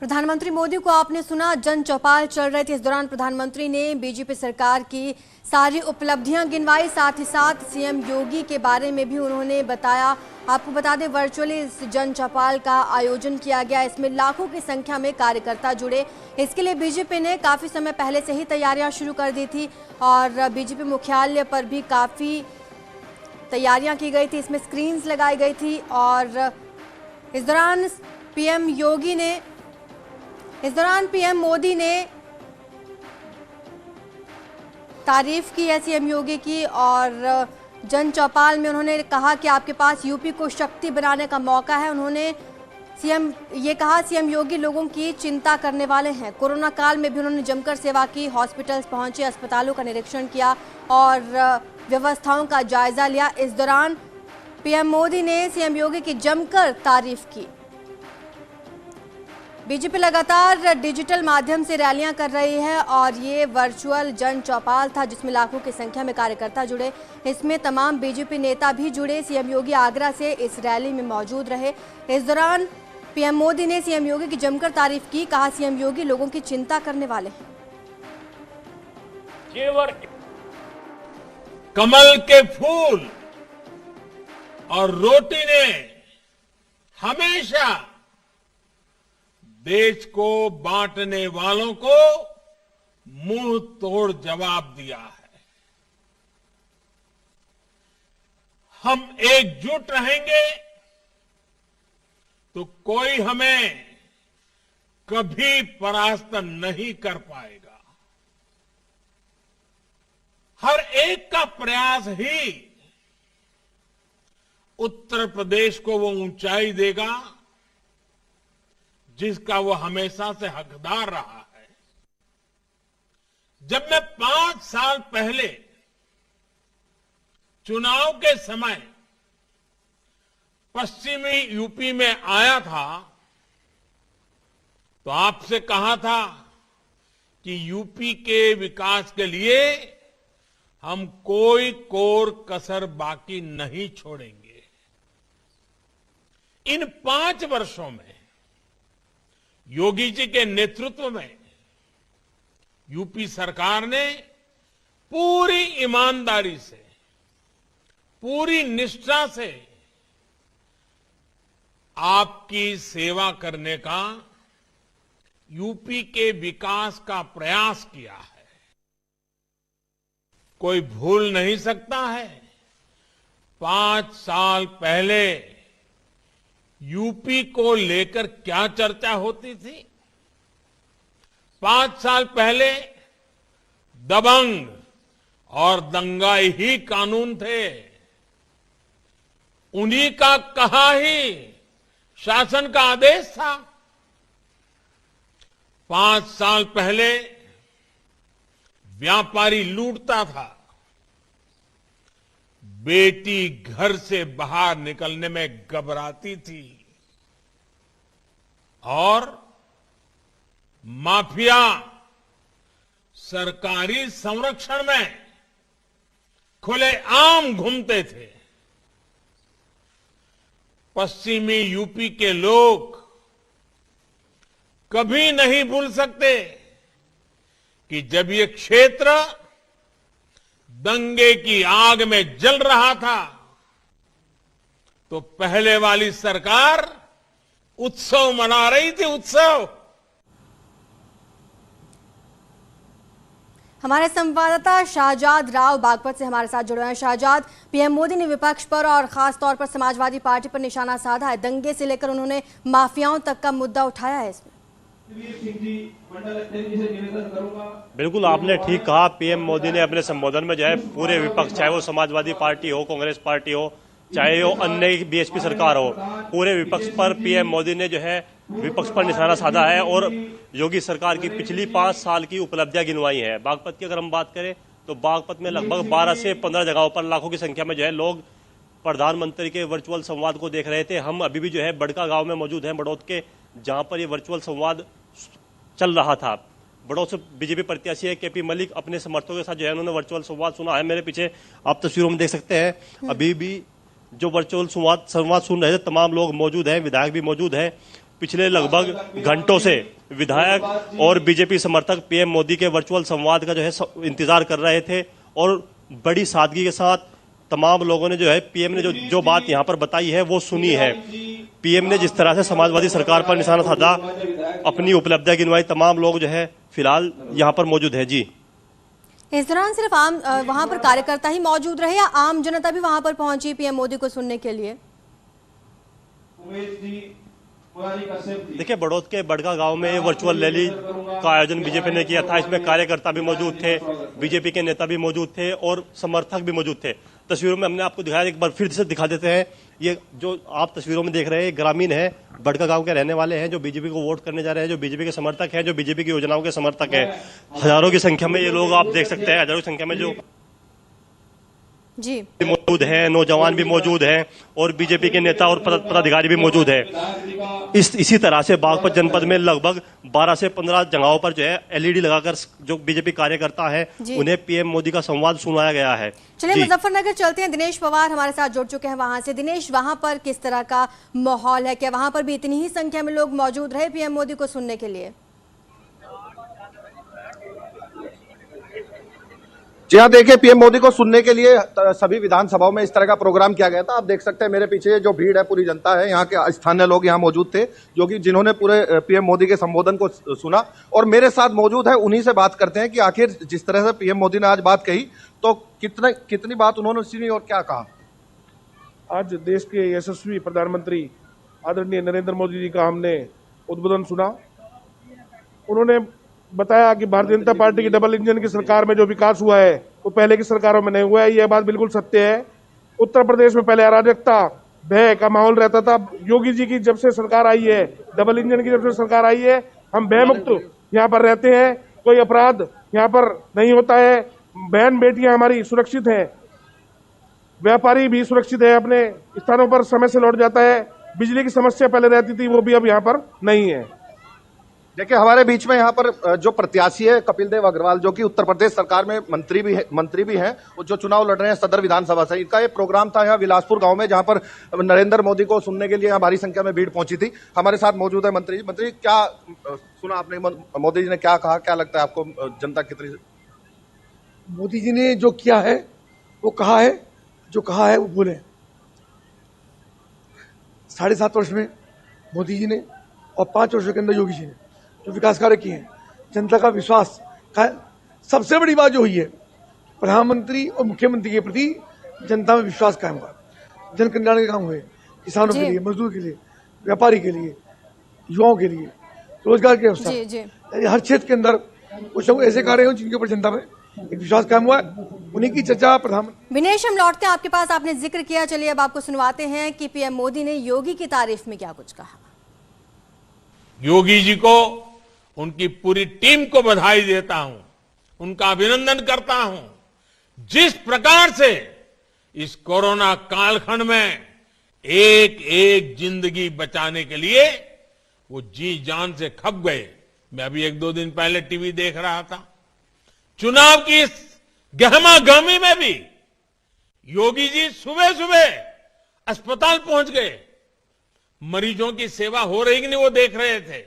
प्रधानमंत्री मोदी को आपने सुना, जन चौपाल चल रही थी। इस दौरान प्रधानमंत्री ने बीजेपी सरकार की सारी उपलब्धियां गिनवाई, साथ ही साथ सीएम योगी के बारे में भी उन्होंने बताया। आपको बता दें, वर्चुअली इस जन चौपाल का आयोजन किया गया। इसमें लाखों की संख्या में कार्यकर्ता जुड़े। इसके लिए बीजेपी ने काफ़ी समय पहले से ही तैयारियां शुरू कर दी थी और बीजेपी मुख्यालय पर भी काफ़ी तैयारियां की गई थी। इसमें स्क्रीन्स लगाई गई थी और इस दौरान पीएम मोदी ने तारीफ की है सीएम योगी की और जन चौपाल में उन्होंने कहा कि आपके पास यूपी को शक्ति बनाने का मौका है। उन्होंने सीएम योगी लोगों की चिंता करने वाले हैं। कोरोना काल में भी उन्होंने जमकर सेवा की, हॉस्पिटल्स पहुंचे, अस्पतालों का निरीक्षण किया और व्यवस्थाओं का जायजा लिया। इस दौरान पीएम मोदी ने सीएम योगी की जमकर तारीफ की। बीजेपी लगातार डिजिटल माध्यम से रैलियां कर रही है और ये वर्चुअल जन चौपाल था जिसमें लाखों की संख्या में कार्यकर्ता जुड़े। इसमें तमाम बीजेपी नेता भी जुड़े। सीएम योगी आगरा से इस रैली में मौजूद रहे। इस दौरान पीएम मोदी ने सीएम योगी की जमकर तारीफ की। कहा, सीएम योगी लोगों की चिंता करने वाले हैं। कमल के फूल और रोटी ने हमेशा देश को बांटने वालों को मुंह तोड़ जवाब दिया है। हम एकजुट रहेंगे तो कोई हमें कभी परास्त नहीं कर पाएगा। हर एक का प्रयास ही उत्तर प्रदेश को वो ऊंचाई देगा जिसका वो हमेशा से हकदार रहा है। जब मैं 5 साल पहले चुनाव के समय पश्चिमी यूपी में आया था तो आपसे कहा था कि यूपी के विकास के लिए हम कोई कोर कसर बाकी नहीं छोड़ेंगे। इन 5 वर्षों में योगी जी के नेतृत्व में यूपी सरकार ने पूरी ईमानदारी से, पूरी निष्ठा से आपकी सेवा करने का, यूपी के विकास का प्रयास किया है। कोई भूल नहीं सकता है 5 साल पहले यूपी को लेकर क्या चर्चा होती थी। 5 साल पहले दबंग और दंगाई ही कानून थे। उन्हीं का कहा ही शासन का आदेश था। 5 साल पहले व्यापारी लूटता था, बेटी घर से बाहर निकलने में घबराती थी और माफिया सरकारी संरक्षण में खुलेआम घूमते थे। पश्चिमी यूपी के लोग कभी नहीं भूल सकते कि जब ये क्षेत्र दंगे की आग में जल रहा था तो पहले वाली सरकार उत्सव मना रही थी। उत्सव। हमारे संवाददाता शाहजाद राव बागपत से हमारे साथ जुड़े हैं। शाहजाद, पीएम मोदी ने विपक्ष पर और खास तौर पर समाजवादी पार्टी पर निशाना साधा है। दंगे से लेकर उन्होंने माफियाओं तक का मुद्दा उठाया है। इसमें बिल्कुल आपने ठीक कहा। पीएम मोदी ने अपने संबोधन में जो है पूरे विपक्ष, चाहे वो समाजवादी पार्टी हो, कांग्रेस पार्टी हो, चाहे वो अन्य बीएसपी सरकार हो, पूरे विपक्ष पर पीएम मोदी ने जो है विपक्ष पर निशाना साधा है और योगी सरकार की पिछली 5 साल की उपलब्धियां गिनवाई हैं। बागपत की अगर हम बात करें तो बागपत में लगभग 12 से 15 जगहों पर लाखों की संख्या में जो है लोग प्रधानमंत्री के वर्चुअल संवाद को देख रहे थे। हम अभी भी जो है बड़का गांव में मौजूद हैं, बड़ौद के, जहां पर ये वर्चुअल संवाद चल रहा था। बड़ौद से बीजेपी प्रत्याशी है केपी मलिक अपने समर्थकों के साथ जो है उन्होंने वर्चुअल संवाद सुना है। मेरे पीछे आप तस्वीरों में देख सकते हैं, अभी भी जो वर्चुअल संवाद सुन रहे थे तमाम लोग मौजूद हैं, विधायक भी मौजूद हैं पिछले लगभग घंटों से विधायक और बीजेपी समर्थक पीएम मोदी के वर्चुअल संवाद का जो है इंतजार कर रहे थे और बड़ी सादगी के साथ तमाम लोगों ने जो है पीएम ने जो बात यहां पर बताई है वो सुनी है। पीएम ने जिस तरह से समाजवादी सरकार पर निशाना साधा, अपनी उपलब्धियां गिनवाई, तमाम लोग जो है फिलहाल यहां पर मौजूद है। जी, इस दौरान सिर्फ आम वहां पर कार्यकर्ता ही मौजूद रहे या आम जनता भी वहां पर पहुंची पीएम मोदी को सुनने के लिए? देखिए, बड़ौद के बड़गा गांव में वर्चुअल रैली का आयोजन बीजेपी ने किया था। इसमें कार्यकर्ता भी मौजूद थे, बीजेपी के नेता भी मौजूद थे और समर्थक भी मौजूद थे। तस्वीरों में हमने आपको दिखाया, एक बार फिर से दिखा देते हैं। ये जो आप तस्वीरों में देख रहे हैं ग्रामीण है, बड़का गांव के रहने वाले हैं, जो बीजेपी को वोट करने जा रहे हैं, जो बीजेपी के समर्थक हैं, जो बीजेपी की योजनाओं के समर्थक हैं। हजारों की संख्या में ये लोग आप देख सकते हैं, हजारों की संख्या में जो जी मौजूद हैं, नौजवान भी मौजूद हैं और बीजेपी के नेता और पदाधिकारी भी मौजूद हैं। इसी तरह से बागपत जनपद में लगभग 12 से 15 जगहों पर जो है एलईडी लगाकर जो बीजेपी कार्यकर्ता है उन्हें पीएम मोदी का संवाद सुनाया गया है। चलिए मुजफ्फरनगर चलते हैं, दिनेश पवार हमारे साथ जुड़ चुके हैं वहां से। दिनेश, वहां पर किस तरह का माहौल है? क्या वहां पर भी इतनी ही संख्या में लोग मौजूद रहे पीएम मोदी को सुनने के लिए? जी हाँ, देखिए, पीएम मोदी को सुनने के लिए सभी विधानसभाओं में इस तरह का प्रोग्राम किया गया था। आप देख सकते हैं मेरे पीछे जो भीड़ है, पूरी जनता है, यहाँ के स्थानीय लोग यहाँ मौजूद थे जो कि जिन्होंने पूरे पीएम मोदी के संबोधन को सुना और मेरे साथ मौजूद है। उन्हीं से बात करते हैं कि आखिर जिस तरह से पीएम मोदी ने आज बात कही तो कितनी बात उन्होंने सुनी और क्या कहा। आज देश के यशस्वी प्रधानमंत्री आदरणीय नरेंद्र मोदी जी का हमने उद्बोधन सुना। उन्होंने बताया कि भारतीय जनता पार्टी की डबल इंजन की सरकार में जो विकास हुआ है वो पहले की सरकारों में नहीं हुआ है। यह बात बिल्कुल सत्य है। उत्तर प्रदेश में पहले अराजकता, भय का माहौल रहता था। योगी जी की जब से सरकार आई है, डबल इंजन की जब से सरकार आई है, हम भयमुक्त यहाँ पर रहते हैं। कोई अपराध यहाँ पर नहीं होता है। बहन बेटियां हमारी सुरक्षित हैं, व्यापारी भी सुरक्षित है, अपने स्थानों पर समय से लौट जाता है। बिजली की समस्या पहले रहती थी, वो भी अब यहाँ पर नहीं है। देखिए, हमारे बीच में यहाँ पर जो प्रत्याशी है कपिल देव अग्रवाल, जो कि उत्तर प्रदेश सरकार में मंत्री भी हैं और जो चुनाव लड़ रहे हैं सदर विधानसभा से। इनका एक प्रोग्राम था यहाँ विलासपुर गांव में, जहाँ पर नरेंद्र मोदी को सुनने के लिए यहाँ भारी संख्या में भीड़ पहुंची थी। हमारे साथ मौजूद है मंत्री। मंत्री, क्या सुना आपने, मोदी जी ने क्या कहा? क्या लगता है आपको जनता कितनी? मोदी जी ने जो किया है वो कहा है, जो कहा है वो बोले। 7.5 वर्ष में मोदी जी ने और 5 वर्षों के अंदर योगी जी ने जो विकास कार्य किए हैं, जनता का विश्वास का सबसे बड़ी बात जो हुई है, प्रधानमंत्री और मुख्यमंत्री के प्रति जनता में विश्वास कायम हुआ। जन कल्याण के काम हुए, किसानों के लिए, मजदूर के लिए, व्यापारी के लिए, युवाओं के लिए, रोजगार के अवसर, हर क्षेत्र के अंदर कुछ ऐसे कार्य हो जिनके ऊपर जनता में एक विश्वास कायम हुआ है। उन्हीं की चर्चा प्रधानमंत्री। विनेश, हम लौटते हैं आपके पास, आपने जिक्र किया, चलिए अब आपको सुनवाते हैं कि पीएम मोदी ने योगी की तारीफ में क्या कुछ कहा। योगी जी को, उनकी पूरी टीम को बधाई देता हूं, उनका अभिनंदन करता हूं। जिस प्रकार से इस कोरोना कालखंड में एक एक जिंदगी बचाने के लिए वो जी जान से खप गए। मैं अभी 1-2 दिन पहले टीवी देख रहा था, चुनाव की इस गहमा गहमी में भी योगी जी सुबह सुबह अस्पताल पहुंच गए। मरीजों की सेवा हो रही कि नहीं वो देख रहे थे,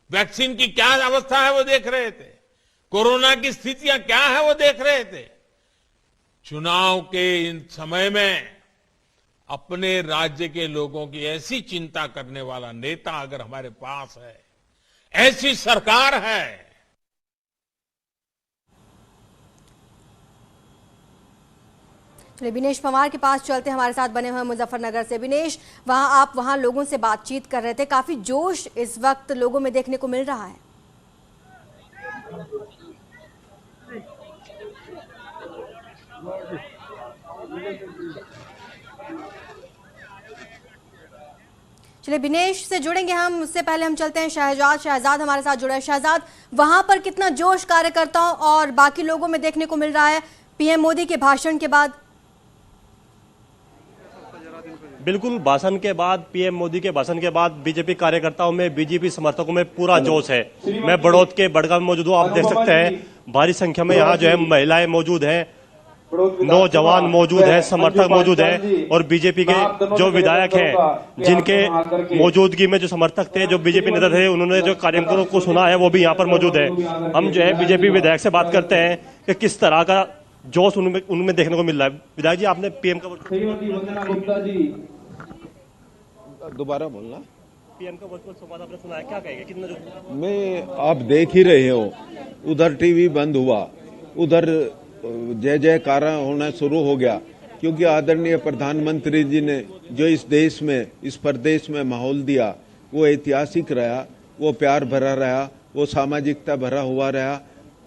वैक्सीन की क्या अवस्था है वो देख रहे थे, कोरोना की स्थितियां क्या है वो देख रहे थे। चुनाव के इन समय में अपने राज्य के लोगों की ऐसी चिंता करने वाला नेता अगर हमारे पास है, ऐसी सरकार है। विनेश पवार के पास चलते हैं, हमारे साथ बने हुए मुजफ्फरनगर से। विनेश, आप वहां लोगों से बातचीत कर रहे थे, काफी जोश इस वक्त लोगों में देखने को मिल रहा है। चलिए विनेश से जुड़ेंगे हम, उससे पहले हम चलते हैं शहजाद हमारे साथ जुड़ा है। शहजाद, वहां पर कितना जोश कार्यकर्ताओं और बाकी लोगों में देखने को मिल रहा है पीएम मोदी के भाषण के बाद? बिल्कुल, भाषण के बाद, पीएम मोदी के भाषण के बाद बीजेपी कार्यकर्ताओं में, बीजेपी समर्थकों में पूरा जोश है। मैं बड़ौद के बड़गांव में मौजूद हूँ, आप देख सकते हैं भारी संख्या में यहाँ जो है महिलाएं मौजूद हैं नौजवान मौजूद है, समर्थक मौजूद है और बीजेपी के जो विधायक हैं जिनके मौजूदगी में जो समर्थक थे, जो बीजेपी नेता थे, उन्होंने जो कार्यक्रमों को सुना है वो भी यहाँ पर मौजूद है। हम जो है बीजेपी विधायक से बात करते हैं कि किस तरह का जोश उनमें देखने को मिल रहा है। विधायक जी, आपने पीएम का दोबारा बोलना। पीएम का वर्चुअल संवाद आपने सुना है, क्या कहेंगे? कितना जो मैं आप देख ही रहे हो, उधर टीवी बंद हुआ, उधर जय जयकार होना शुरू हो गया, क्योंकि आदरणीय प्रधानमंत्री जी ने जो इस देश में, इस प्रदेश में माहौल दिया वो ऐतिहासिक रहा, वो प्यार भरा रहा, वो सामाजिकता भरा हुआ रहा,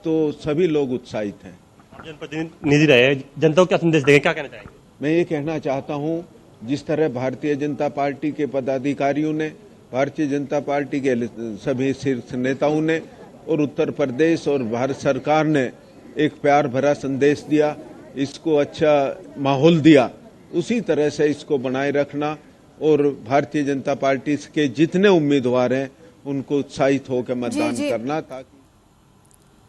तो सभी लोग उत्साहित हैं। जनप्रतिनिधि रहे, जनता को क्या संदेश देंगे, क्या कहना चाहेंगे? मैं ये कहना चाहता हूं, जिस तरह भारतीय जनता पार्टी के पदाधिकारियों ने, भारतीय जनता पार्टी के सभी शीर्ष नेताओं ने और उत्तर प्रदेश और भारत सरकार ने एक प्यार भरा संदेश दिया, इसको अच्छा माहौल दिया, उसी तरह से इसको बनाए रखना और भारतीय जनता पार्टी के जितने उम्मीदवार हैं उनको उत्साहित होकर मतदान करना। ताकि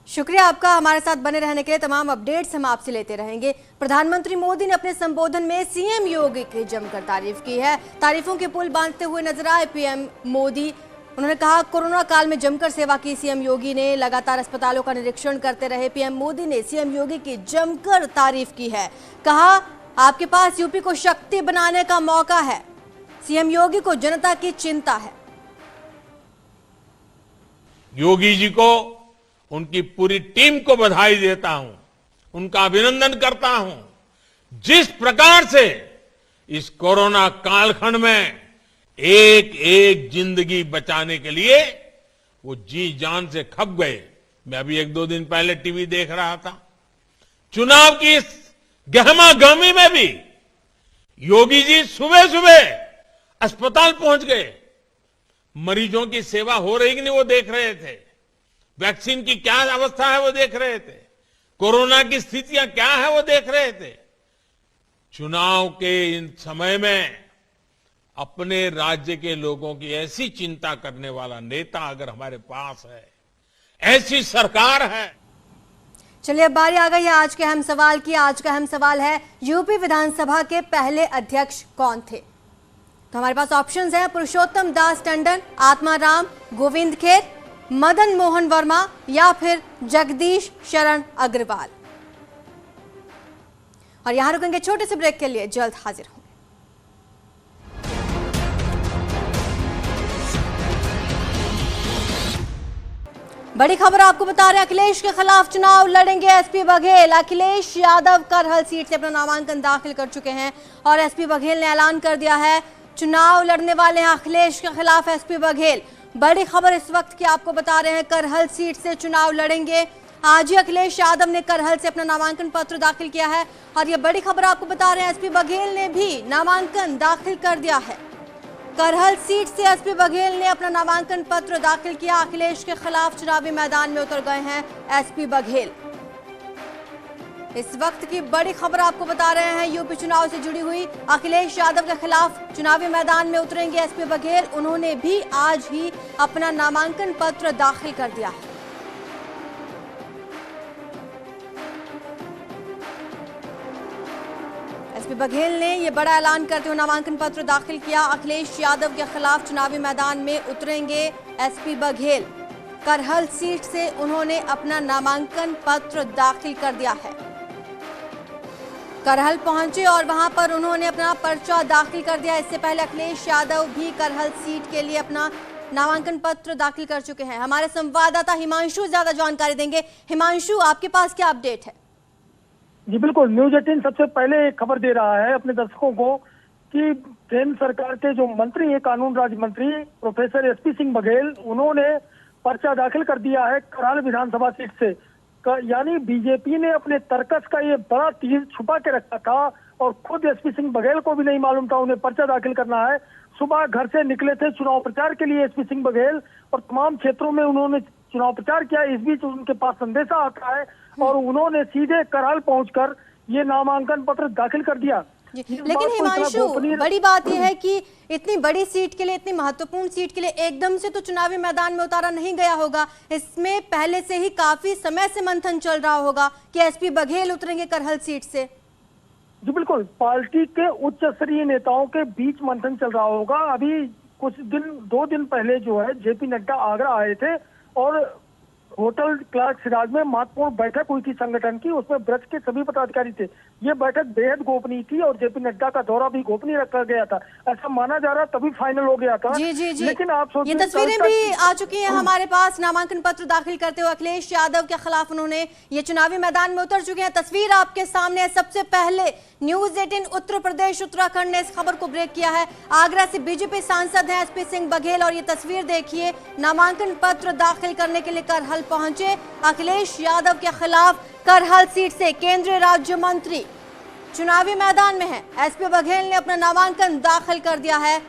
शुक्रिया आपका हमारे साथ बने रहने के लिए। तमाम अपडेट्स हम आपसे लेते रहेंगे। प्रधानमंत्री मोदी ने अपने संबोधन में सीएम योगी की जमकर तारीफ की है। तारीफों के पुल बांधते हुए नजर आए पीएम मोदी। उन्होंने कहा, कोरोना काल में जमकर सेवा की सीएम योगी ने, लगातार अस्पतालों का निरीक्षण करते रहे। पीएम मोदी ने सीएम योगी की जमकर तारीफ की है। कहा, आपके पास यूपी को शक्ति बनाने का मौका है। सीएम योगी को जनता की चिंता है। योगी जी को, उनकी पूरी टीम को बधाई देता हूं, उनका अभिनंदन करता हूं। जिस प्रकार से इस कोरोना कालखंड में एक एक जिंदगी बचाने के लिए वो जी जान से खप गए। मैं अभी 1-2 दिन पहले टीवी देख रहा था, चुनाव की इस गहमा गहमी में भी योगी जी सुबह सुबह अस्पताल पहुंच गए। मरीजों की सेवा हो रही कि नहीं वो देख रहे थे, वैक्सीन की क्या अवस्था है वो देख रहे थे, कोरोना की स्थितियां क्या है वो देख रहे थे। चुनाव के इन समय में अपने राज्य के लोगों की ऐसी चिंता करने वाला नेता अगर हमारे पास है, ऐसी सरकार है। चलिए, अब बारी आ गई है आज के अहम सवाल की। आज का अहम सवाल है, यूपी विधानसभा के पहले अध्यक्ष कौन थे? तो हमारे पास ऑप्शंस हैं, पुरुषोत्तम दास टंडन, आत्माराम गोविंद खेर, मदन मोहन वर्मा या फिर जगदीश शरण अग्रवाल। और यहां रुकेंगे छोटे से ब्रेक के लिए, जल्द हाजिर होंगे। बड़ी खबर आपको बता रहे हैं, अखिलेश के खिलाफ चुनाव लड़ेंगे एसपी बघेल। अखिलेश यादव करहल सीट से अपना नामांकन दाखिल कर चुके हैं और एसपी बघेल ने ऐलान कर दिया है, चुनाव लड़ने वाले हैं अखिलेश के खिलाफ एसपी बघेल। बड़ी खबर इस वक्त की आपको बता रहे हैं, करहल सीट से चुनाव लड़ेंगे। आज ही अखिलेश यादव ने करहल से अपना नामांकन पत्र दाखिल किया है और ये बड़ी खबर आपको बता रहे हैं, एसपी बघेल ने भी नामांकन दाखिल कर दिया है। करहल सीट से एसपी बघेल ने अपना नामांकन पत्र दाखिल किया। अखिलेश के खिलाफ चुनावी मैदान में उतर गए हैं एसपी बघेल। इस वक्त की बड़ी खबर आपको बता रहे हैं, यूपी चुनाव से जुड़ी हुई। अखिलेश यादव के खिलाफ चुनावी मैदान में उतरेंगे एसपी बघेल। उन्होंने भी आज ही अपना नामांकन पत्र दाखिल कर दिया है। एसपी बघेल ने यह बड़ा ऐलान करते हुए नामांकन पत्र दाखिल किया। अखिलेश यादव के खिलाफ चुनावी मैदान में उतरेंगे एसपी बघेल। करहल सीट से उन्होंने अपना नामांकन पत्र दाखिल कर दिया है। करहल पहुंचे और वहां पर उन्होंने अपना पर्चा दाखिल कर दिया। इससे पहले अखिलेश यादव भी करहल सीट के लिए अपना नामांकन पत्र दाखिल कर चुके हैं। हमारे संवाददाता हिमांशु ज्यादा जानकारी देंगे। हिमांशु, आपके पास क्या अपडेट है? जी बिल्कुल, न्यूज 18 सबसे पहले एक खबर दे रहा है अपने दर्शकों को कि केंद्र सरकार के जो मंत्री हैं, कानून राज्य मंत्री प्रोफेसर एसपी सिंह बघेल, उन्होंने पर्चा दाखिल कर दिया है करहल विधानसभा सीट से। यानी बीजेपी ने अपने तर्कस का ये बड़ा तीर छुपा के रखा था और खुद एसपी सिंह बघेल को भी नहीं मालूम था उन्हें पर्चा दाखिल करना है। सुबह घर से निकले थे चुनाव प्रचार के लिए एसपी सिंह बघेल और तमाम क्षेत्रों में उन्होंने चुनाव प्रचार किया। इस बीच उनके पास संदेशा आता है और उन्होंने सीधे करहल पहुंचकर ये नामांकन पत्र दाखिल कर दिया। जी, इस बात लेकिन को इतना हिमांशु, गोपनीय- बड़ी बात यह है कि इतनी बड़ी सीट के लिए, इतनी महत्वपूर्ण सीट के लिए एकदम से तो चुनावी मैदान में उतारा नहीं गया होगा। इसमें पहले से ही काफी समय से मंथन चल रहा होगा कि एसपी बघेल उतरेंगे करहल सीट से। जी बिल्कुल, पार्टी के उच्च स्तरीय नेताओं के बीच मंथन चल रहा होगा। अभी कुछ दिन, 2 दिन पहले जो है जेपी नड्डा आगरा आए थे और होटल क्लार्क सिराज में महत्वपूर्ण बैठक हुई थी संगठन की, उसमें ब्रज के सभी पदाधिकारी थे। ये बैठक बेहद गोपनीय थी और जेपी नड्डा का दौरा भी गोपनीय रखा गया था, ऐसा माना जा रहा, तभी फाइनल हो गया था। जी जी जी, लेकिन आप ये तस्वीरें भी आ चुकी हैं हमारे पास। नामांकन पत्र दाखिल करते हुए अखिलेश यादव के खिलाफ उन्होंने ये चुनावी मैदान में उतर चुके हैं। तस्वीर आपके सामने है। सबसे पहले न्यूज 18 उत्तर प्रदेश उत्तराखंड ने इस खबर को ब्रेक किया है। आगरा से बीजेपी सांसद हैं एसपी सिंह बघेल और ये तस्वीर देखिए, नामांकन पत्र दाखिल करने के लिए करहल पहुंचे अखिलेश यादव के खिलाफ। करहल सीट से केंद्रीय राज्य मंत्री चुनावी मैदान में है। एसपी बघेल ने अपना नामांकन दाखिल कर दिया है।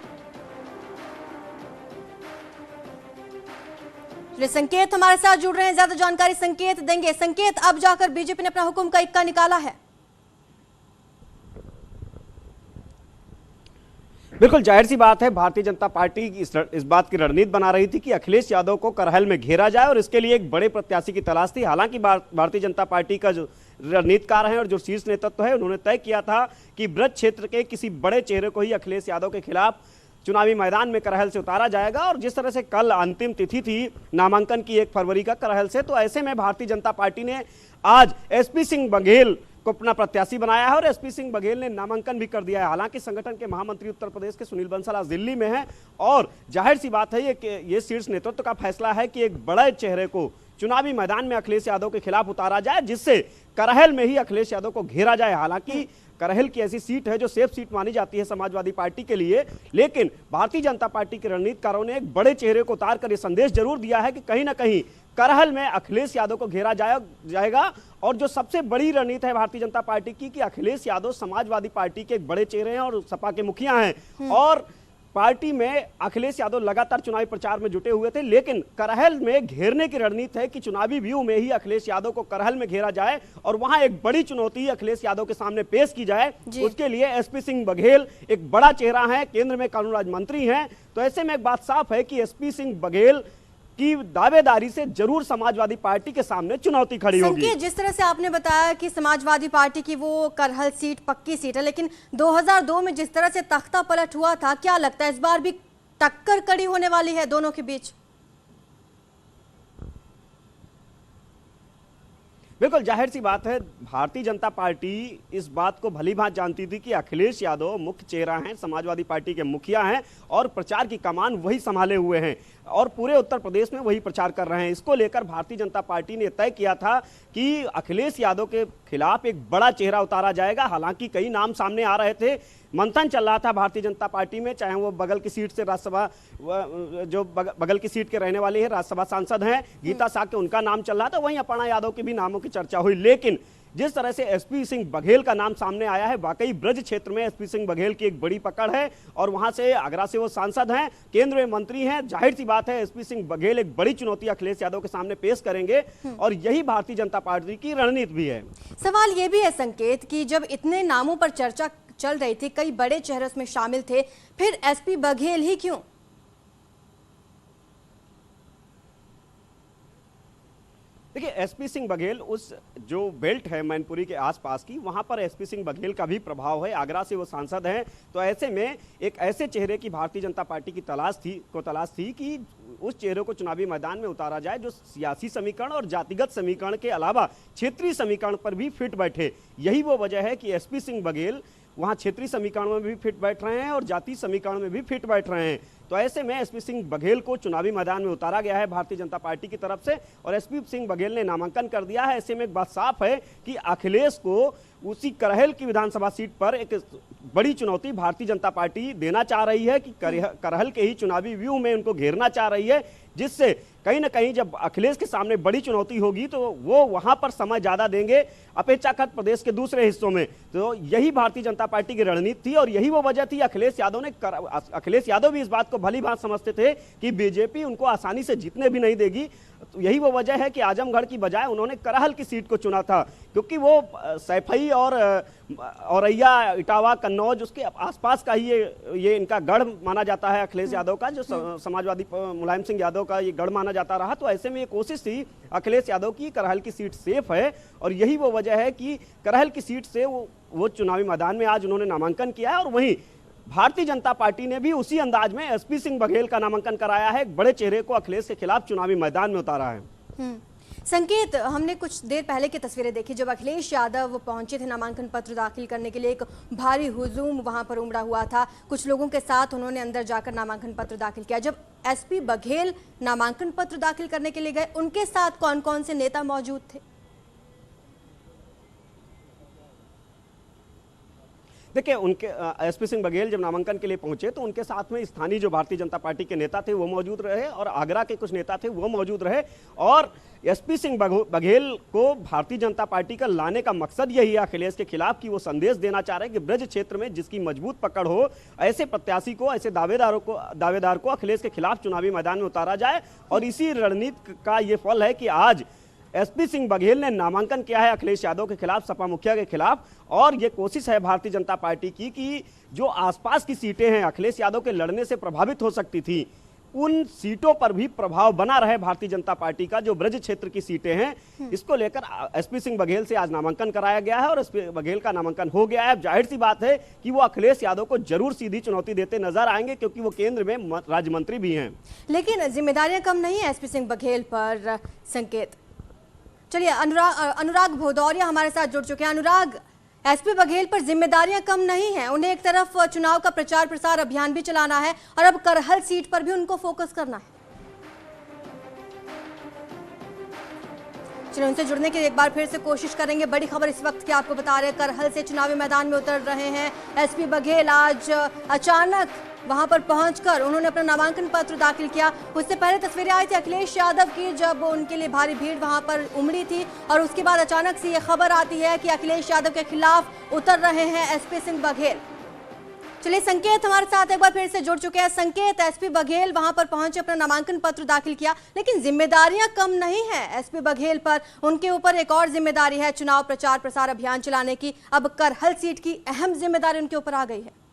संकेत हमारे साथ जुड़ रहे हैं, ज्यादा जानकारी संकेत देंगे। संकेत, अब जाकर बीजेपी ने अपना हुक्म का इक्का निकाला है। बिल्कुल जाहिर सी बात है, भारतीय जनता पार्टी इस बात की रणनीति बना रही थी कि अखिलेश यादव को करहल में घेरा जाए और इसके लिए एक बड़े प्रत्याशी की तलाश थी। हालांकि भारतीय जनता पार्टी का जो रणनीतिकार है और जो शीर्ष नेतृत्व है, उन्होंने तय किया था कि ब्रज क्षेत्र के किसी बड़े चेहरे को ही अखिलेश यादव के खिलाफ चुनावी मैदान में करहल से उतारा जाएगा। और जिस तरह से कल अंतिम तिथि थी नामांकन की 1 फरवरी का करहल से, तो ऐसे में भारतीय जनता पार्टी ने आज एसपी सिंह बघेल को अपना प्रत्याशी बनाया है और एसपी सिंह बघेल ने नामांकन भी कर दिया है। हालांकि संगठन के महामंत्री उत्तर प्रदेश के सुनील बंसल आज दिल्ली में हैं और जाहिर सी बात है ये शीर्ष नेतृत्व का फैसला है कि एक बड़े चेहरे को चुनावी मैदान में अखिलेश यादव के खिलाफ उतारा जाए, जिससे करहल में ही अखिलेश यादव को घेरा जाए। हालांकि करहल की ऐसी सीट है जो सेफ सीट मानी जाती है समाजवादी पार्टी के लिए, लेकिन भारतीय जनता पार्टी के रणनीतिकारों ने एक बड़े चेहरे को उतार कर यह संदेश जरूर दिया है कि कहीं ना कहीं करहल में अखिलेश यादव को घेरा जाएगा। और जो सबसे बड़ी रणनीति है भारतीय जनता पार्टी की कि अखिलेश यादव समाजवादी पार्टी के एक बड़े चेहरे हैं और सपा के मुखिया हैं और पार्टी में अखिलेश यादव लगातार चुनावी प्रचार में जुटे हुए थे, लेकिन करहल में घेरने की रणनीति है कि चुनावी व्यू में ही अखिलेश यादव को करहल में घेरा जाए और वहां एक बड़ी चुनौती अखिलेश यादव के सामने पेश की जाए। उसके लिए एसपी सिंह बघेल एक बड़ा चेहरा है, केंद्र में कानून राज्य मंत्री हैं, तो ऐसे में एक बात साफ है कि एसपी सिंह बघेल की दावेदारी से जरूर समाजवादी पार्टी के सामने चुनौती खड़ी होगी। जिस तरह से आपने बताया कि समाजवादी पार्टी की वो करहल सीट पक्की सीट है, लेकिन 2002 में जिस तरह से तख्ता पलट हुआ था, क्या लगता है इस बार भी टक्कर कड़ी होने वाली है दोनों के बीच? बिल्कुल जाहिर सी बात है, भारतीय जनता पार्टी इस बात को भली भांति जानती थी कि अखिलेश यादव मुख्य चेहरा हैं, समाजवादी पार्टी के मुखिया हैं और प्रचार की कमान वही संभाले हुए हैं और पूरे उत्तर प्रदेश में वही प्रचार कर रहे हैं। इसको लेकर भारतीय जनता पार्टी ने तय किया था कि अखिलेश यादव के खिलाफ एक बड़ा चेहरा उतारा जाएगा। हालांकि कई नाम सामने आ रहे थे, मंथन चल रहा था भारतीय जनता पार्टी में, चाहे वो बगल की सीट से राज्यसभा जो बगल की सीट के रहने वाली है राज्यसभा सांसद हैं गीता साके, उनका नाम चल रहा था, वहीं अपर्णा यादव के भी नामों की चर्चा हुई। लेकिन जिस तरह से एसपी सिंह बघेल का नाम सामने आया है, वाकई ब्रज क्षेत्र में एसपी सिंह बघेल की एक बड़ी पकड़ है और वहां से आगरा से वो सांसद हैं, केंद्रीय मंत्री हैं। जाहिर सी बात है एसपी सिंह बघेल एक बड़ी चुनौती अखिलेश यादव के सामने पेश करेंगे और यही भारतीय जनता पार्टी की रणनीति भी है। सवाल ये भी है संकेत कि जब इतने नामों पर चर्चा चल रही थी, कई बड़े चेहरे उसमें शामिल थे, फिर एसपी बघेल ही क्यों? देखिए, एसपी सिंह बघेल उस जो बेल्ट है मैनपुरी के आसपास की, वहां पर एसपी सिंह बघेल का भी प्रभाव है, आगरा से वो सांसद हैं, तो ऐसे में एक ऐसे चेहरे की भारतीय जनता पार्टी की तलाश थी कि उस चेहरे को चुनावी मैदान में उतारा जाए जो सियासी समीकरण और जातिगत समीकरण के अलावा क्षेत्रीय समीकरण पर भी फिट बैठे। यही वो वजह है कि एसपी सिंह बघेल वहां क्षेत्रीय समीकरण में भी फिट बैठ रहे हैं और जातीय समीकरण में भी फिट बैठ रहे हैं। तो ऐसे में एसपी सिंह बघेल को चुनावी मैदान में उतारा गया है भारतीय जनता पार्टी की तरफ से और एसपी सिंह बघेल ने नामांकन कर दिया है। ऐसे में एक बात साफ है कि अखिलेश को उसी करहल की विधानसभा सीट पर एक बड़ी चुनौती भारतीय जनता पार्टी देना चाह रही है कि करहल के ही चुनावी व्यू में उनको घेरना चाह रही है, जिससे कहीं ना कहीं जब अखिलेश के सामने बड़ी चुनौती होगी तो वो वहां पर समय ज्यादा देंगे अपेक्षाकृत प्रदेश के दूसरे हिस्सों में। तो यही भारतीय जनता पार्टी की रणनीति थी और यही वो वजह थी अखिलेश यादव भी इस बात को भली भांति समझते थे कि बीजेपी उनको आसानी से जीतने भी नहीं देगी। तो यही वो वजह है कि आजमगढ़ की बजाय उन्होंने करहल की सीट को चुना था, क्योंकि वो सैफई और औरैया, इटावा, कन्नौज उसके आसपास का ही ये इनका गढ़ माना जाता है अखिलेश यादव का, जो समाजवादी मुलायम सिंह यादव का ये गढ़ माना जाता रहा। तो ऐसे में ये कोशिश थी अखिलेश यादव की, करहल की सीट सेफ है और यही वो वजह है कि करहल की सीट से वो चुनावी मैदान में आज उन्होंने नामांकन किया है। और वहीं भारतीय जनता पार्टी ने भी उसी अंदाज में एसपी सिंह बघेल का नामांकन कराया है, एक बड़े चेहरे को अखिलेश के खिलाफ चुनावी मैदान में उतारा है। संकेत, हमने कुछ देर पहले की तस्वीरें देखी जब अखिलेश यादव पहुंचे थे नामांकन पत्र दाखिल करने के लिए। एक भारी हुजूम वहां पर उमड़ा हुआ था, कुछ लोगों के साथ उन्होंने अंदर जाकर नामांकन पत्र दाखिल किया। जब एसपी बघेल नामांकन पत्र दाखिल करने के लिए गए, उनके साथ कौन कौन से नेता मौजूद थे? देखिए, उनके एसपी सिंह बघेल जब नामांकन के लिए पहुंचे तो उनके साथ में स्थानीय जो भारतीय जनता पार्टी के नेता थे वो मौजूद रहे और आगरा के कुछ नेता थे वो मौजूद रहे। और एसपी सिंह बघेल को भारतीय जनता पार्टी का लाने का मकसद यही है अखिलेश के खिलाफ कि वो संदेश देना चाह रहे हैं कि ब्रज क्षेत्र में जिसकी मजबूत पकड़ हो, ऐसे प्रत्याशी को, ऐसे दावेदार को अखिलेश के खिलाफ चुनावी मैदान में उतारा जाए। और इसी रणनीति का ये फल है कि आज एसपी सिंह बघेल ने नामांकन किया है अखिलेश यादव के खिलाफ, सपा मुखिया के खिलाफ। और ये कोशिश है भारतीय जनता पार्टी की कि जो आसपास की सीटें हैं अखिलेश यादव के लड़ने से प्रभावित हो सकती थी, उन सीटों पर भी प्रभाव बना रहे भारतीय जनता पार्टी का। जो ब्रज क्षेत्र की सीटें हैं इसको लेकर एसपी सिंह बघेल से आज नामांकन कराया गया है और एसपी बघेल का नामांकन हो गया है। जाहिर सी बात है कि वो अखिलेश यादव को जरूर सीधी चुनौती देते नजर आएंगे, क्योंकि वो केंद्र में राज्य मंत्री भी हैं। लेकिन जिम्मेदारियां कम नहीं है एसपी सिंह बघेल पर। संकेत, चलिए अनुराग भदौरिया हमारे साथ जुड़ चुके हैं। अनुराग, एसपी बघेल पर जिम्मेदारियां कम नहीं हैं, उन्हें एक तरफ चुनाव का प्रचार प्रसार अभियान भी चलाना है और अब करहल सीट पर भी उनको फोकस करना है। चलिए उनसे जुड़ने की एक बार फिर से कोशिश करेंगे। बड़ी खबर इस वक्त की आपको बता रहे हैं, करहल से चुनावी मैदान में उतर रहे हैं एसपी बघेल। आज अचानक वहां पर पहुंचकर उन्होंने अपना नामांकन पत्र दाखिल किया। उससे पहले तस्वीरें आई थी अखिलेश यादव की, जब उनके लिए भारी भीड़ वहां पर उमड़ी थी और उसके बाद अचानक से ये खबर आती है कि अखिलेश यादव के खिलाफ उतर रहे हैं एसपी सिंह बघेल। चलिए संकेत हमारे साथ एक बार फिर से जुड़ चुके हैं। संकेत, एसपी बघेल वहां पर पहुंचे, अपना नामांकन पत्र दाखिल किया, लेकिन जिम्मेदारियां कम नहीं है एसपी बघेल पर। उनके ऊपर एक और जिम्मेदारी है चुनाव प्रचार प्रसार अभियान चलाने की। अब करहल सीट की अहम जिम्मेदारी उनके ऊपर आ गई है।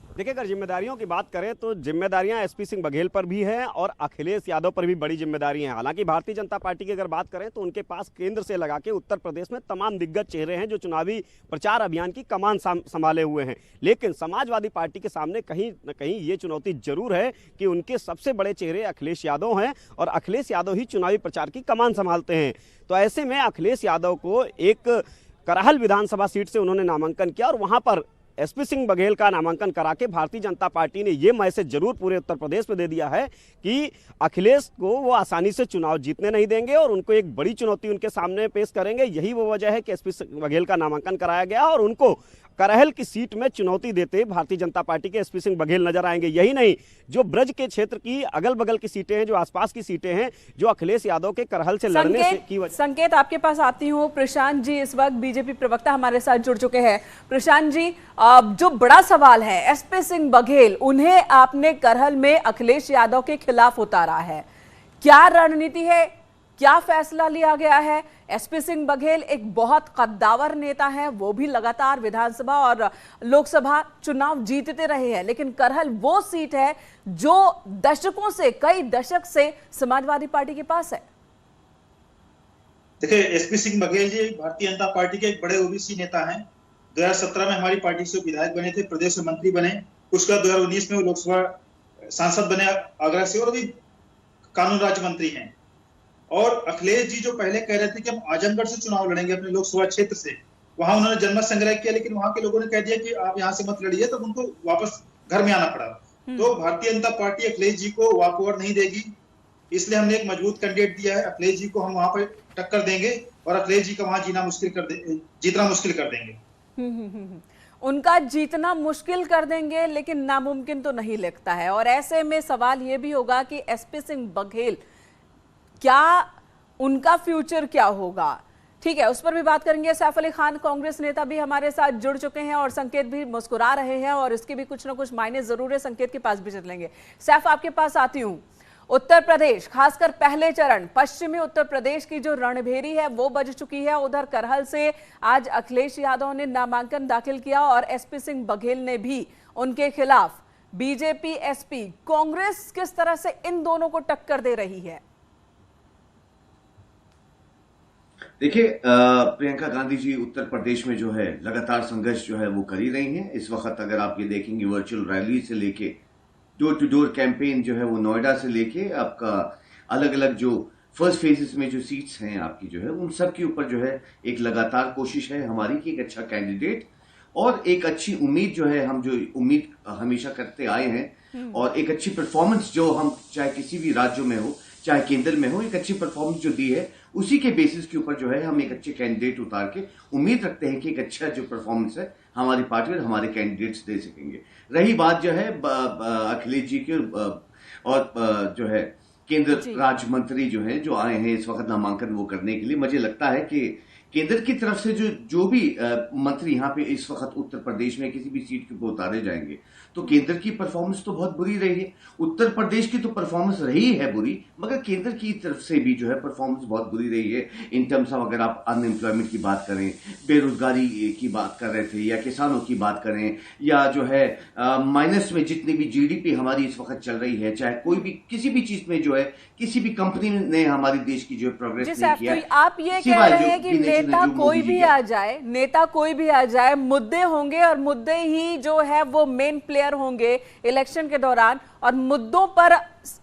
देखिए, अगर जिम्मेदारियों की बात करें तो जिम्मेदारियां एसपी सिंह बघेल पर भी हैं और अखिलेश यादव पर भी बड़ी जिम्मेदारी हैं। हालांकि भारतीय जनता पार्टी की अगर बात करें तो उनके पास केंद्र से लगा के उत्तर प्रदेश में तमाम दिग्गज चेहरे हैं जो चुनावी प्रचार अभियान की कमान संभाले हुए हैं। लेकिन समाजवादी पार्टी के सामने कहीं न कहीं ये चुनौती जरूर है कि उनके सबसे बड़े चेहरे अखिलेश यादव हैं और अखिलेश यादव ही चुनावी प्रचार की कमान संभालते हैं। तो ऐसे में अखिलेश यादव को एक करहल विधानसभा सीट से उन्होंने नामांकन किया और वहां पर एसपी सिंह बघेल का नामांकन करा के भारतीय जनता पार्टी ने ये मैसेज जरूर पूरे उत्तर प्रदेश में दे दिया है कि अखिलेश को वो आसानी से चुनाव जीतने नहीं देंगे और उनको एक बड़ी चुनौती उनके सामने पेश करेंगे। यही वो वजह है कि एसपी सिंह बघेल का नामांकन कराया गया और उनको करहल की सीट में चुनौती देते भारतीय जनता पार्टी के एसपी सिंह बघेल नजर आएंगे। यही नहीं, जो ब्रज के क्षेत्र की अगल बगल की सीटें हैं, जो आसपास की सीटें हैं, जो अखिलेश यादव के करहल से लड़ने से की वजह। संकेत, आपके पास आती हूँ। प्रशांत जी इस वक्त बीजेपी प्रवक्ता हमारे साथ जुड़ चुके हैं। प्रशांत जी, जो बड़ा सवाल है, एसपी सिंह बघेल, उन्हें आपने करहल में अखिलेश यादव के खिलाफ उतारा है, क्या रणनीति है, क्या फैसला लिया गया है? एसपी सिंह बघेल एक बहुत कद्दावर नेता है, वो भी लगातार विधानसभा और लोकसभा चुनाव जीतते रहे हैं, लेकिन करहल वो सीट है जो दशकों से, कई दशक से समाजवादी पार्टी के पास है। देखिए, एसपी सिंह बघेल जी भारतीय जनता पार्टी के एक बड़े ओबीसी नेता हैं। 2017 में हमारी पार्टी से विधायक बने थे, प्रदेश में मंत्री बने, उसके बाद 2019 में वो लोकसभा सांसद बने आगरा से और अभी कानून राज्य मंत्री हैं। और अखिलेश जी जो पहले कह रहे थे कि हम आजमगढ़ से चुनाव लड़ेंगे अपने लोकसभा क्षेत्र से, वहां उन्होंने जनमत संग्रह किया, लेकिन वहां के लोगों ने कह दिया कि आप यहाँ से मत लड़िए, तो उनको वापस घर में आना पड़ा। तो भारतीय जनता पार्टी अखिलेश जी को वॉकओवर नहीं देगी, इसलिए हमने एक मजबूत कैंडिडेट दिया है। अखिलेश जी को हम वहां पर टक्कर देंगे और अखिलेश जी का वहां जीतना मुश्किल कर देंगे। उनका जीतना मुश्किल कर देंगे, लेकिन नामुमकिन तो नहीं लगता है। और ऐसे में सवाल यह भी होगा कि एसपी सिंह बघेल, क्या उनका फ्यूचर क्या होगा? ठीक है, उस पर भी बात करेंगे। सैफ अली खान कांग्रेस नेता भी हमारे साथ जुड़ चुके हैं और संकेत भी मुस्कुरा रहे हैं और इसके भी कुछ ना कुछ मायने जरूर है, संकेत के पास भी चलेंगे। सैफ, आपके पास आती हूँ। उत्तर प्रदेश, खासकर पहले चरण पश्चिमी उत्तर प्रदेश की जो रणभेरी है वो बज चुकी है। उधर करहल से आज अखिलेश यादव ने नामांकन दाखिल किया और एसपी सिंह बघेल ने भी उनके खिलाफ। बीजेपी एसपी कांग्रेस किस तरह से इन दोनों को टक्कर दे रही है? देखिए, प्रियंका गांधी जी उत्तर प्रदेश में जो है लगातार संघर्ष जो है वो कर ही रही हैं। इस वक्त अगर आप ये देखेंगे वर्चुअल रैली से लेके डोर टू डोर कैंपेन जो है वो नोएडा से लेके आपका अलग अलग जो फर्स्ट फेजेस में जो सीट्स हैं आपकी जो है उन सब के ऊपर जो है एक लगातार कोशिश है हमारी कि एक अच्छा कैंडिडेट और एक अच्छी उम्मीद जो है, हम जो उम्मीद हमेशा करते आए हैं और एक अच्छी परफॉर्मेंस जो हम चाहे किसी भी राज्यों में हो चाहे केंद्र में हो, एक अच्छी परफॉर्मेंस जो दी है उसी के बेसिस के ऊपर जो है हम एक अच्छे कैंडिडेट उतार के उम्मीद रखते हैं कि एक अच्छा जो परफॉर्मेंस है हमारी पार्टी और हमारे कैंडिडेट्स दे सकेंगे। रही बात जो है अखिलेश जी की और जो है केंद्र राज्य मंत्री जो है जो आए हैं इस वक्त नामांकन वो करने के लिए, मुझे लगता है कि केंद्र की तरफ से जो भी मंत्री यहाँ पे इस वक्त उत्तर प्रदेश में किसी भी सीट के ऊपर उतारे जाएंगे तो केंद्र की परफॉर्मेंस तो बहुत बुरी रही है। उत्तर प्रदेश की तो परफॉर्मेंस रही है बुरी, मगर केंद्र की तरफ से भी जो है परफॉर्मेंस बहुत बुरी रही है। इन टर्म्स ऑफ अगर आप अनएम्प्लॉयमेंट की बात करें, बेरोजगारी की बात कर रहे थे, या किसानों की बात करें, या जो है माइनस में जितनी भी जीडीपी हमारी इस वक्त चल रही है, चाहे कोई भी किसी भी चीज में जो है किसी भी कंपनी ने हमारे देश की जो है प्रोग्रेस नहीं किया। तो आप ये कह रहे हैं कि नेता कोई भी आ जाए, मुद्दे होंगे और मुद्दे ही जो है वो मेन प्लेयर होंगे इलेक्शन के दौरान, और मुद्दों पर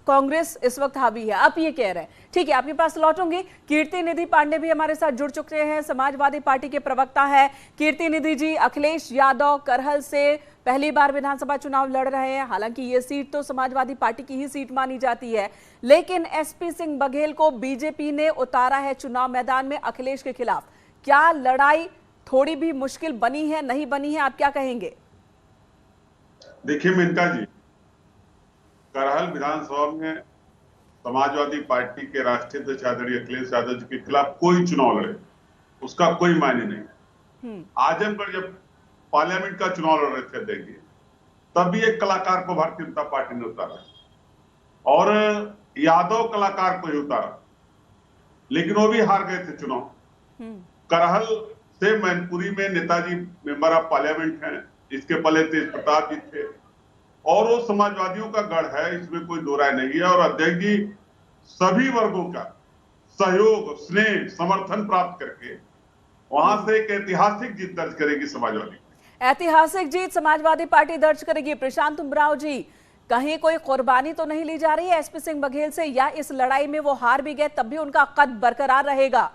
कांग्रेस इस वक्त हावी है, आप ये कह रहे हैं। ठीक है, आपके पास लौटूंगी। कीर्ति निधि पांडे भी हमारे साथ जुड़ चुके हैं, समाजवादी पार्टी के प्रवक्ता है। कीर्ति निधि जी, अखिलेश यादव करहल से पहली बार विधानसभा चुनाव लड़ रहे हैं। हालांकि ये सीट तो समाजवादी पार्टी की ही सीट मानी जाती है, लेकिन एसपी सिंह बघेल को बीजेपी ने उतारा है चुनाव मैदान में अखिलेश के खिलाफ। क्या लड़ाई थोड़ी भी मुश्किल बनी है, नहीं बनी है, आप क्या कहेंगे? देखिए मेनका जी, करहल विधानसभा में समाजवादी पार्टी के राष्ट्रीय अध्यक्ष आदरणीय अखिलेश यादव जी के खिलाफ कोई चुनाव लड़े उसका कोई मायने नहीं। आजमगढ़ जब पार्लियामेंट का चुनाव लड़ रहे थे देखिए, तब भी एक कलाकार को भारतीय जनता पार्टी ने उतारा और यादव कलाकार को ही उतारा, लेकिन वो भी हार गए थे चुनाव। करहल से मैनपुरी में नेताजी मेंबर ऑफ पार्लियामेंट हैं, इसके पहले तेज प्रताप जी थे और वो समाजवादियों का गढ़ है, इसमें कोई दो राय नहीं है। और अध्यक्ष जी सभी वर्गों का सहयोग, स्नेह, समर्थन प्राप्त करके वहां से एक ऐतिहासिक जीत दर्ज करेगी समाजवादी। ऐतिहासिक जीत समाजवादी पार्टी दर्ज करेगी। प्रशांत उमराव जी, कहीं कोई कुर्बानी तो नहीं ली जा रही है एसपी सिंह बघेल से, या इस लड़ाई में वो हार भी गए तब भी उनका कद बरकरार रहेगा?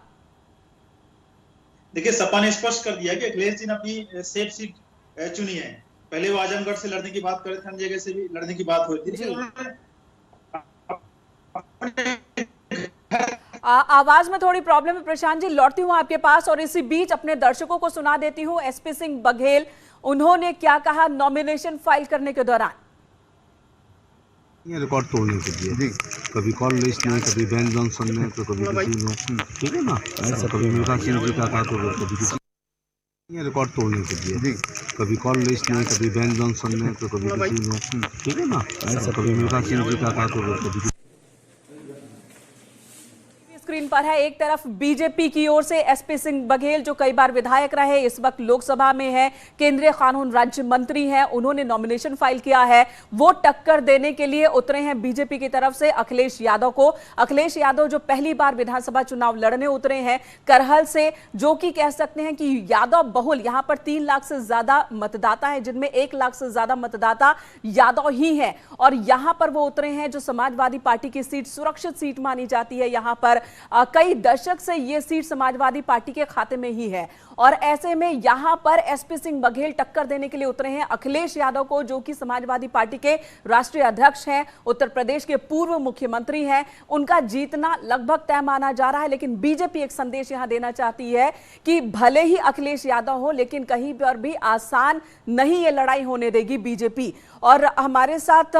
देखिए, सपा ने स्पष्ट कर दिया कि अखिलेश जी ने अपनी सेफ सीट चुनी है। पहले वो आजमगढ़ से लड़ने की बात कर रहे थे, अन्य जगह से भी लड़ने की बात हो रही थी। आवाज में थोड़ी प्रॉब्लम है प्रशांत जी, लौटती हूँ आपके पास और इसी बीच अपने दर्शकों को सुना देती हूँ एसपी सिंह बघेल उन्होंने क्या कहा नॉमिनेशन फाइल करने के दौरान। ये रिकॉर्ड तोड़ने के लिए कभी कॉल लिस्ट में, कभी बेन जॉनसन ने, तो कभी किसी ने, ठीक है ना, ऐसा कभी मिल्खा सिंह जी का था तो कभी किसी, ये रिकॉर्ड तोड़ने के लिए कभी कॉल लिस्ट में, कभी बेन जॉनसन ने, तो कभी किसी ने, ठीक है ना, ऐसा कभी मिल्खा सिंह जी का था तो कभी। स्क्रीन पर है एक तरफ बीजेपी की ओर से एसपी सिंह बघेल जो कई बार विधायक रहे, इस वक्त लोकसभा में है, केंद्रीय कानून राज्य मंत्री हैं, उन्होंने नॉमिनेशन फाइल किया है। वो टक्कर देने के लिए उतरे हैं बीजेपी की तरफ से अखिलेश यादव को। अखिलेश यादव जो पहली बार विधानसभा चुनाव लड़ने उतरे हैं करहल से, जो कि कह सकते हैं कि यादव बहुल, यहां पर 3 लाख से ज्यादा मतदाता है, जिनमें 1 लाख से ज्यादा मतदाता यादव ही है, और यहां पर वो उतरे हैं जो समाजवादी पार्टी की सीट सुरक्षित सीट मानी जाती है। यहां पर कई दशक से यह सीट समाजवादी पार्टी के खाते में ही है, और ऐसे में यहां पर एसपी सिंह बघेल टक्कर देने के लिए उतरे हैं अखिलेश यादव को, जो कि समाजवादी पार्टी के राष्ट्रीय अध्यक्ष हैं, उत्तर प्रदेश के पूर्व मुख्यमंत्री हैं। उनका जीतना लगभग तय माना जा रहा है, लेकिन बीजेपी एक संदेश यहां देना चाहती है कि भले ही अखिलेश यादव हो, लेकिन कहीं पर भी आसान नहीं ये लड़ाई होने देगी बीजेपी। और हमारे साथ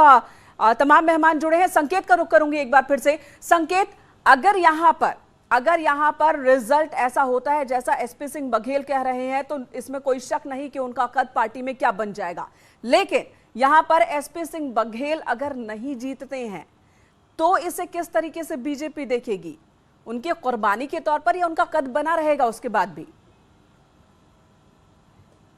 तमाम मेहमान जुड़े हैं। संकेत का रुख करूंगी एक बार फिर से। संकेत, अगर यहां पर रिजल्ट ऐसा होता है जैसा एसपी सिंह बघेल कह रहे हैं, तो इसमें कोई शक नहीं कि उनका कद पार्टी में क्या बन जाएगा, लेकिन यहां पर एसपी सिंह बघेल अगर नहीं जीतते हैं तो इसे किस तरीके से बीजेपी देखेगी? उनकी कुर्बानी के तौर पर या उनका कद बना रहेगा उसके बाद भी?